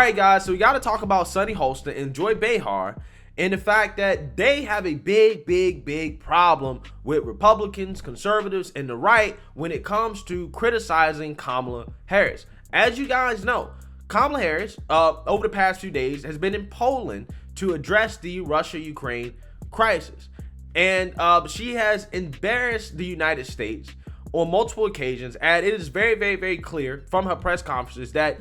right, guys, so we got to talk about Sunny Hostin and Joy Behar and the fact that they have a big problem with Republicans, conservatives, and the right when it comes to criticizing Kamala Harris. As you guys know, Kamala Harris, over the past few days, has been in Poland to address the Russia-Ukraine crisis. And she has embarrassed the United States on multiple occasions, and it is very clear from her press conferences that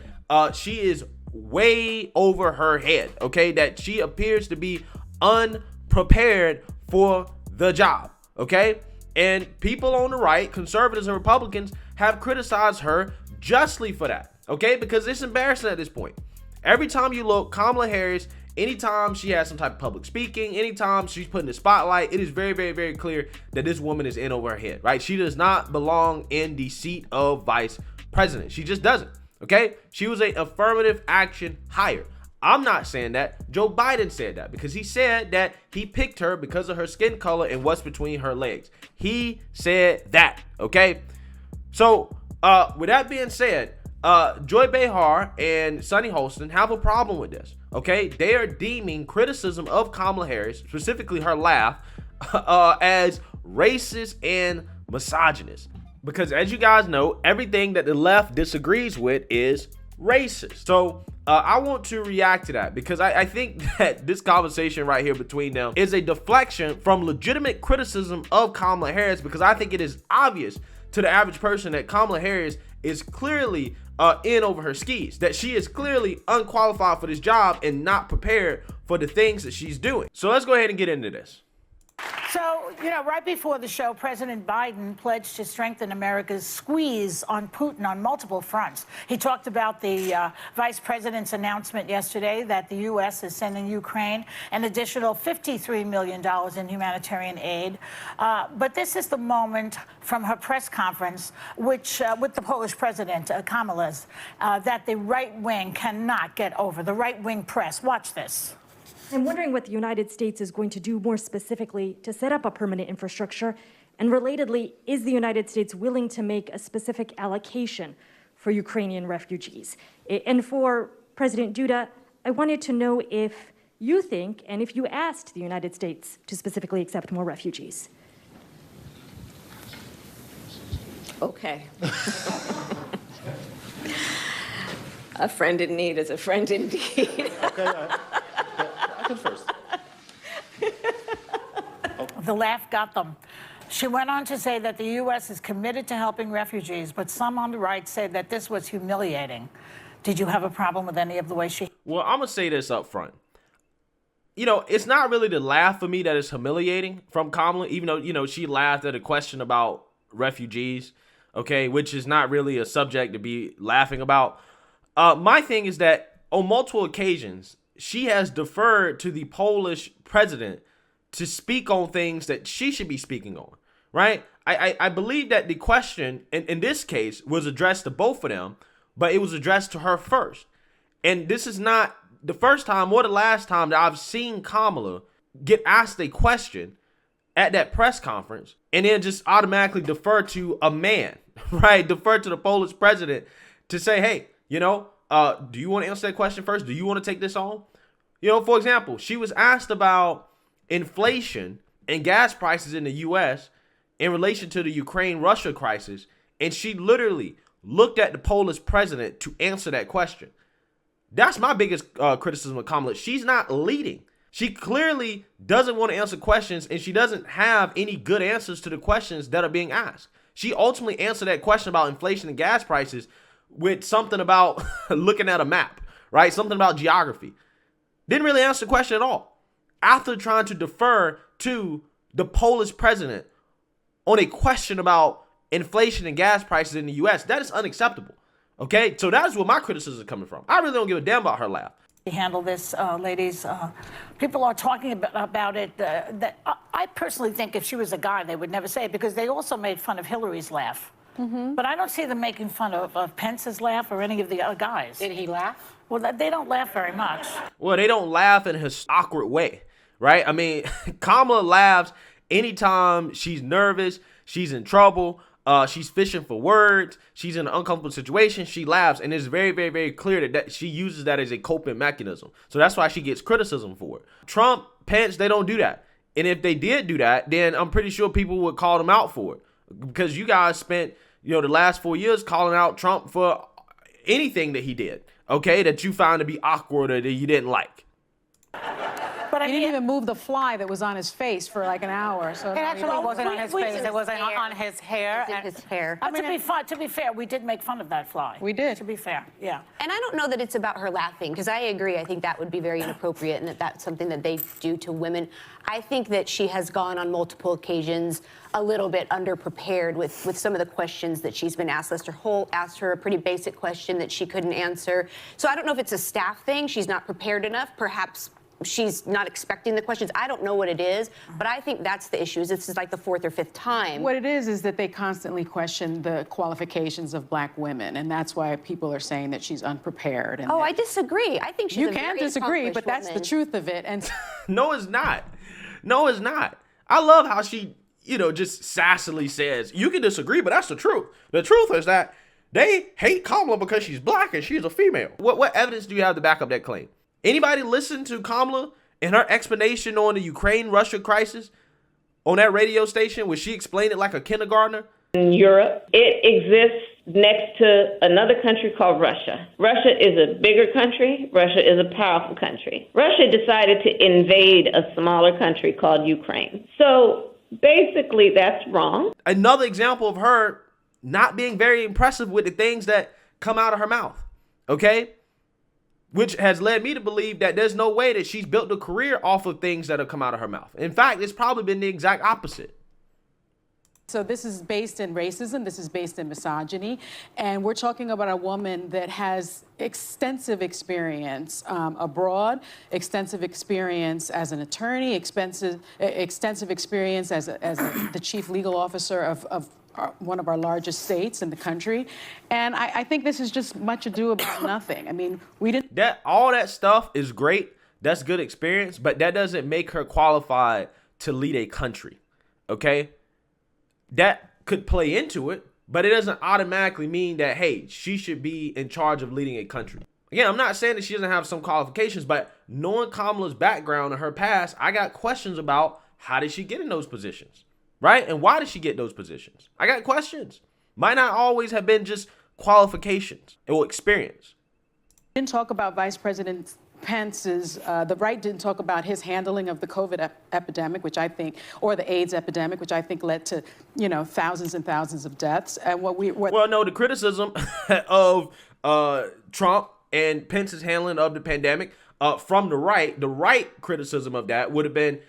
she is way over her head, okay? That she appears to be unprepared for the job, okay? And people on the right, conservatives and Republicans, have criticized her justly for that, okay? Because it's embarrassing at this point. Every time you look, Kamala Harris, anytime she has some type of public speaking, anytime she's put in the spotlight, it is very clear that this woman is in over her head, right? She does not belong in the seat of vice president. She just doesn't, okay? She was an affirmative action hire. I'm not saying that. Joe Biden said that because he said that he picked her because of her skin color and what's between her legs. He said that, okay? So, with that being said, Joy Behar and Sunny Hostin have a problem with this, okay? They are deeming criticism of Kamala Harris, specifically her laugh, as racist and misogynist. Because as you guys know, everything that the left disagrees with is racist. So I want to react to that because I think that this conversation right here between them is a deflection from legitimate criticism of Kamala Harris, because I think it is obvious to the average person that Kamala Harris is clearly in over her skis, that she is clearly unqualified for this job and not prepared for the things that she's doing. So let's go ahead and get into this. So, right before the show, President Biden pledged to strengthen America's squeeze on Putin on multiple fronts. He talked about the vice president's announcement yesterday that the U.S. is sending Ukraine an additional $53 million in humanitarian aid. But this is the moment from her press conference, which with the Polish president, Kamala's, that the right wing cannot get over, the right wing press. Watch this. I'm wondering what the United States is going to do more specifically to set up a permanent infrastructure. And relatedly, is the United States willing to make a specific allocation for Ukrainian refugees? And for President Duda, I wanted to know if you think, and if you asked the United States to specifically accept more refugees. Okay. A friend in need is a friend indeed. Okay. First. The laugh got them. She went on to say that the U.S. is committed to helping refugees, but some on the right said that this was humiliating. Did you have a problem with any of the way she... Well, I'm going to say this up front. It's not really the laugh for me that is humiliating from Kamala, even though, she laughed at a question about refugees, okay, which is not really a subject to be laughing about. My thing is that on multiple occasions, she has deferred to the Polish president to speak on things that she should be speaking on, right? I believe that the question in this case was addressed to both of them, but it was addressed to her first. And this is not the first time or the last time that I've seen Kamala get asked a question at that press conference and then just automatically defer to a man, right? Defer to the Polish president to say, hey, do you want to answer that question first? Do you want to take this on? For example, she was asked about inflation and gas prices in the U.S. in relation to the Ukraine-Russia crisis, and she literally looked at the Polish president to answer that question. That's my biggest criticism of Kamala. She's not leading. She clearly doesn't want to answer questions, and she doesn't have any good answers to the questions that are being asked. She ultimately answered that question about inflation and gas prices with something about looking at a map, right? Something about geography. Didn't really answer the question at all. After trying to defer to the Polish president on a question about inflation and gas prices in the U.S., that is unacceptable. Okay? So that is where my criticism is coming from. I really don't give a damn about her laugh. Handle this, ladies. People are talking about it. That I personally think if she was a guy, they would never say it, because they also made fun of Hillary's laugh. Mm-hmm. But I don't see them making fun of Pence's laugh or any of the other guys. Did he laugh? Well, they don't laugh very much. Well, they don't laugh in his awkward way, right? I mean, Kamala laughs anytime she's nervous, she's in trouble, She's fishing for words. She's in an uncomfortable situation. She laughs, and it's very, very, very clear that she uses that as a coping mechanism. So that's why she gets criticism for it. Trump, Pence, they don't do that. And if they did do that, then I'm pretty sure people would call them out for it, because you guys spent, the last 4 years calling out Trump for anything that he did, okay, that you found to be awkward or that you didn't like. But He didn't even move the fly that was on his face for like an hour. So it actually wasn't on his face. It was on his hair. It's in his hair. To be fair, we did make fun of that fly. We did. To be fair, yeah. And I don't know that it's about her laughing, because I agree. I think that would be very inappropriate, and that's something that they do to women. I think that she has gone on multiple occasions a little bit underprepared with some of the questions that she's been asked. Lester Holt asked her a pretty basic question that she couldn't answer. So I don't know if it's a staff thing. She's not prepared enough. Perhaps she's not expecting the questions. I don't know what it is, but I think that's the issue. This is like the fourth or fifth time. what it is that they constantly question the qualifications of black women, and that's why people are saying that she's unprepared. And I disagree. I think she's you a can very disagree, but accomplished that's the woman. truth of it. And No, it's not. No, it's not. I love how she, just sassily says, you can disagree, but that's the truth. The truth is that they hate Kamala because she's black and she's a female. What evidence do you have to back up that claim? Anybody listen to Kamala and her explanation on the Ukraine-Russia crisis on that radio station where she explained it like a kindergartner? In Europe, it exists next to another country called Russia. Russia is a bigger country. Russia is a powerful country. Russia decided to invade a smaller country called Ukraine. So basically, that's wrong. Another example of her not being very impressive with the things that come out of her mouth, okay? Which has led me to believe that there's no way that she's built a career off of things that have come out of her mouth. In fact, it's probably been the exact opposite. so this is based in racism, this is based in misogyny, and we're talking about a woman that has extensive experience abroad, extensive experience as an attorney, extensive experience as the chief legal officer of one of our largest states in the country. And I think this is just much ado about nothing. I mean, we didn't... All that stuff is great. That's good experience, but that doesn't make her qualified to lead a country, okay? That could play into it, but it doesn't automatically mean that, hey, she should be in charge of leading a country. Again, I'm not saying that she doesn't have some qualifications, but knowing Kamala's background and her past, I got questions about how did she get in those positions, right? And why did she get those positions? I got questions. Might not always have been just qualifications or experience. didn't talk about Vice President Pence's, the right didn't talk about his handling of the COVID epidemic, which I think, or the AIDS epidemic, which I think led to, thousands and thousands of deaths. And Well, no, the criticism of Trump and Pence's handling of the pandemic from the right criticism of that would have been,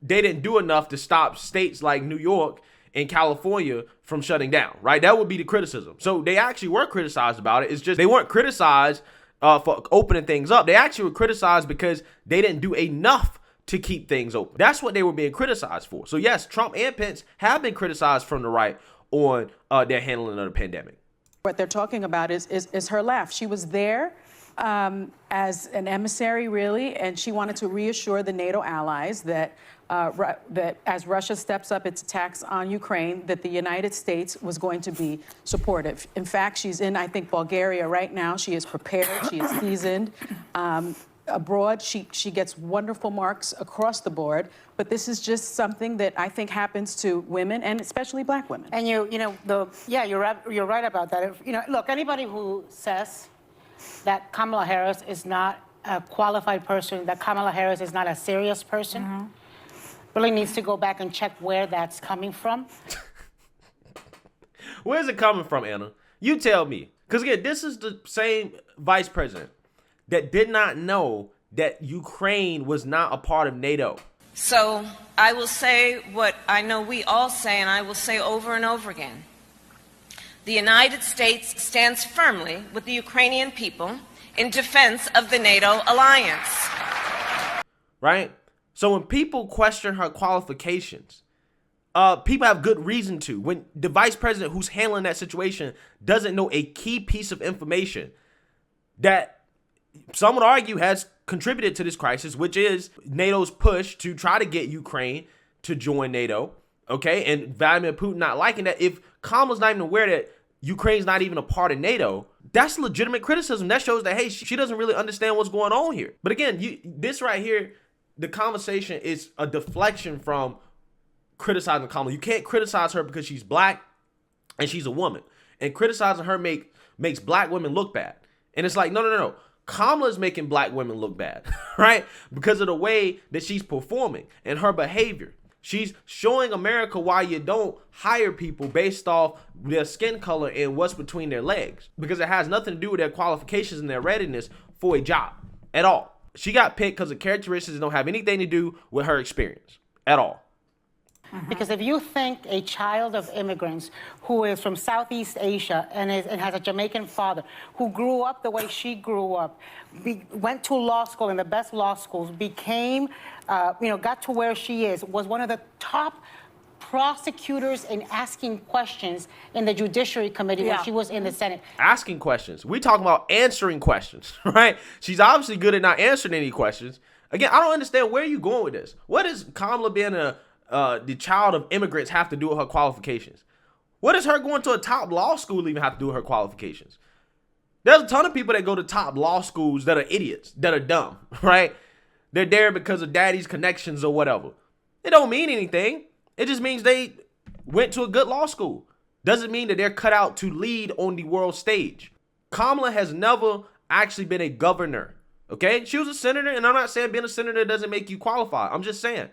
they didn't do enough to stop states like New York and California from shutting down, right? That would be the criticism. So they actually were criticized about it. It's just they weren't criticized for opening things up. They actually were criticized because they didn't do enough to keep things open. That's what they were being criticized for. So yes, Trump and Pence have been criticized from the right on their handling of the pandemic. What they're talking about is her laugh. She was there as an emissary, really, and she wanted to reassure the NATO allies that that as Russia steps up its attacks on Ukraine, that the United States was going to be supportive. In fact, she's in, I think, Bulgaria right now. She is prepared. She is seasoned. Abroad, she gets wonderful marks across the board. But this is just something that I think happens to women, and especially black women. And you're right about that. Look, anybody who says that Kamala Harris is not a qualified person, that Kamala Harris is not a serious person, really needs to go back and check where that's coming from. Where's it coming from, Anna? You tell me. Because again, this is the same vice president that did not know that Ukraine was not a part of NATO. So I will say what I know we all say, and I will say over and over again. The United States stands firmly with the Ukrainian people in defense of the NATO alliance. Right? So when people question her qualifications, people have good reason to. When the vice president who's handling that situation doesn't know a key piece of information that some would argue has contributed to this crisis, which is NATO's push to try to get Ukraine to join NATO, okay, and Vladimir Putin not liking that, if Kamala's not even aware that Ukraine's not even a part of NATO, that's legitimate criticism. That shows that, hey, she doesn't really understand what's going on here. But again, this right here, the conversation is a deflection from criticizing Kamala. You can't criticize her because she's black and she's a woman. And criticizing her makes black women look bad. And it's like, no. Kamala's making black women look bad, right? Because of the way that she's performing and her behavior. She's showing America why you don't hire people based off their skin color and what's between their legs. Because it has nothing to do with their qualifications and their readiness for a job at all. She got picked because of characteristics that don't have anything to do with her experience at all. Because if you think a child of immigrants who is from Southeast Asia and has a Jamaican father, who grew up the way she grew up, went to law school in the best law schools, became, got to where she is, was one of the top prosecutors in asking questions in the Judiciary Committee when she was in the Senate. Asking questions. We talking about answering questions, right? She's obviously good at not answering any questions. Again, I don't understand where you going with this. What is Kamala being the child of immigrants have to do with her qualifications? What does her going to a top law school even have to do with her qualifications? There's a ton of people that go to top law schools that are idiots, that are dumb, right? They're there because of daddy's connections or whatever. It don't mean anything. It just means they went to a good law school. Doesn't mean that they're cut out to lead on the world stage. Kamala has never actually been a governor, okay? She was a senator, and I'm not saying being a senator doesn't make you qualify. I'm just saying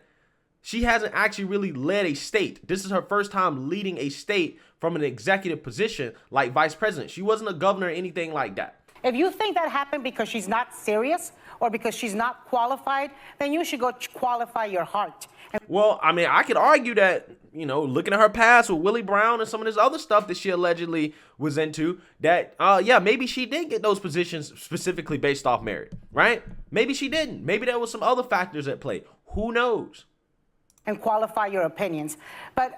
she hasn't actually really led a state. This is her first time leading a state from an executive position like vice president. She wasn't a governor or anything like that. If you think that happened because she's not serious or because she's not qualified, then you should go qualify your heart. Well, I mean, I could argue that, looking at her past with Willie Brown and some of this other stuff that she allegedly was into, that, maybe she did get those positions specifically based off merit, right? Maybe she didn't. Maybe there was some other factors at play. Who knows? And qualify your opinions. But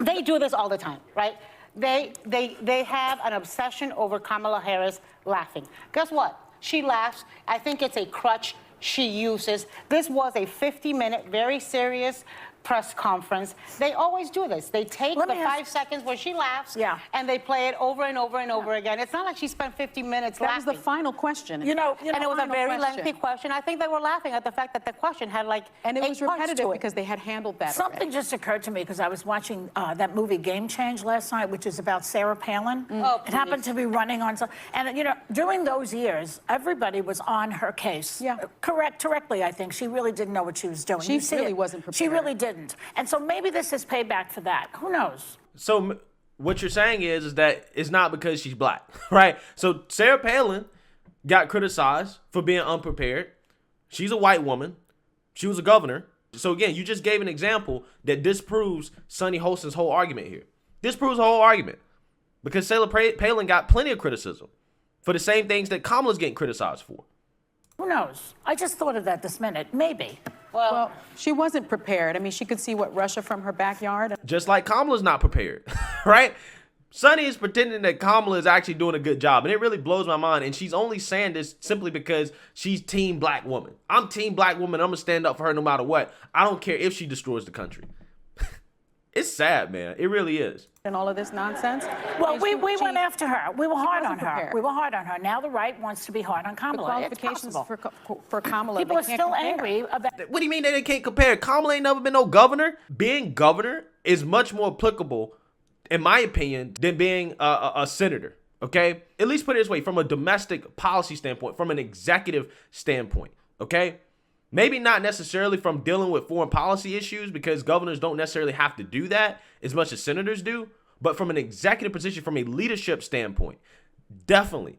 they do this all the time, right? They have an obsession over Kamala Harris laughing. Guess what? She laughs. I think it's a crutch she uses. This was a 50-minute, very serious press conference. They always do this. They take the 5 seconds where she laughs and they play it over and over and over again. It's not like she spent 50 minutes laughing. That was the final question. And it was a very lengthy question. I think they were laughing at the fact that the question had and it was repetitive because they had handled that. Something just occurred to me because I was watching that movie Game Change last night, which is about Sarah Palin. It happened to be running on and during those years, everybody was on her case. Correctly, I think. She really didn't know what she was doing. She really wasn't prepared. She really didn't. And so maybe this is payback for that. Who knows? So what you're saying is that it's not because she's black, right? So Sarah Palin got criticized for being unprepared. She's a white woman. She was a governor. So again, you just gave an example that disproves Sonny Hostin's whole argument here. Disproves the whole argument. Because Sarah Palin got plenty of criticism for the same things that Kamala's getting criticized for. Who knows? I just thought of that this minute. Maybe. Well, she wasn't prepared. I mean, she could see Russia from her backyard. Just like Kamala's not prepared, right? Sonny is pretending that Kamala is actually doing a good job, and it really blows my mind. And she's only saying this simply because she's team black woman. I'm team black woman. I'm going to stand up for her no matter what. I don't care if she destroys the country. It's sad, man. It really is. And all of this nonsense. Well, we went after her. We were hard on her. We were hard on her. Now the right wants to be hard on Kamala. The qualifications for Kamala. People are still angry about. What do you mean they can't compare? Kamala ain't never been no governor. Being governor is much more applicable, in my opinion, than being a senator. Okay? At least put it this way, from a domestic policy standpoint, from an executive standpoint. Okay? Maybe not necessarily from dealing with foreign policy issues, because governors don't necessarily have to do that as much as senators do. But from an executive position, from a leadership standpoint, definitely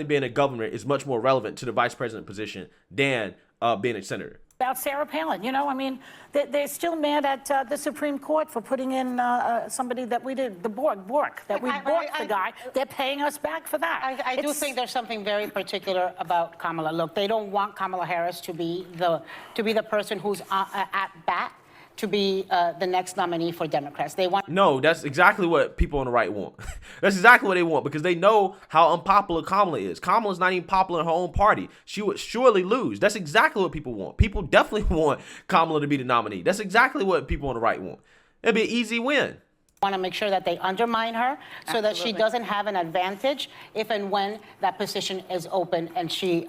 being a governor is much more relevant to the vice president position than being a senator. About Sarah Palin, I mean, they're still mad at the Supreme Court for putting in somebody that we did, Bork, that we bought the guy. They're paying us back for that. I do think there's something very particular about Kamala. Look, they don't want Kamala Harris to be the person who's at bat. to be the next nominee for Democrats. They want. No, that's exactly what people on the right want. That's exactly what they want, because they know how unpopular Kamala is. Kamala's not even popular in her own party. She would surely lose. That's exactly what people want. People definitely want Kamala to be the nominee. That's exactly what people on the right want. It'd be an easy win. Want to make sure that they undermine her so that she Absolutely. doesn't have an advantage if and when that position is open and she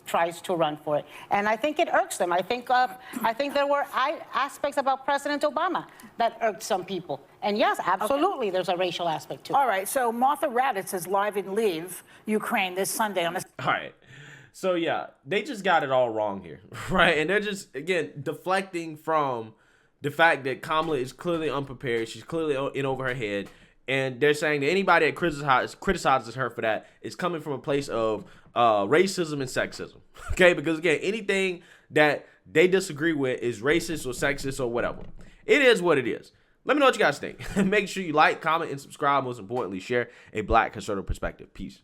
tries to run for it. And I think it irks them. I think there were aspects about President Obama that irked some people. And yes, absolutely, there's a racial aspect to it. All right, so Martha Raddatz is live in Lviv, Ukraine, this Sunday on a. All right. So, yeah, they just got it all wrong here, right? And they're just, again, deflecting from the fact that Kamala is clearly unprepared. She's clearly in over her head. And they're saying that anybody that criticizes her for that is coming from a place of racism and sexism. Okay? Because, again, anything that they disagree with is racist or sexist or whatever. It is what it is. Let me know what you guys think. Make sure you like, comment, and subscribe. Most importantly, share a Black conservative perspective. Peace.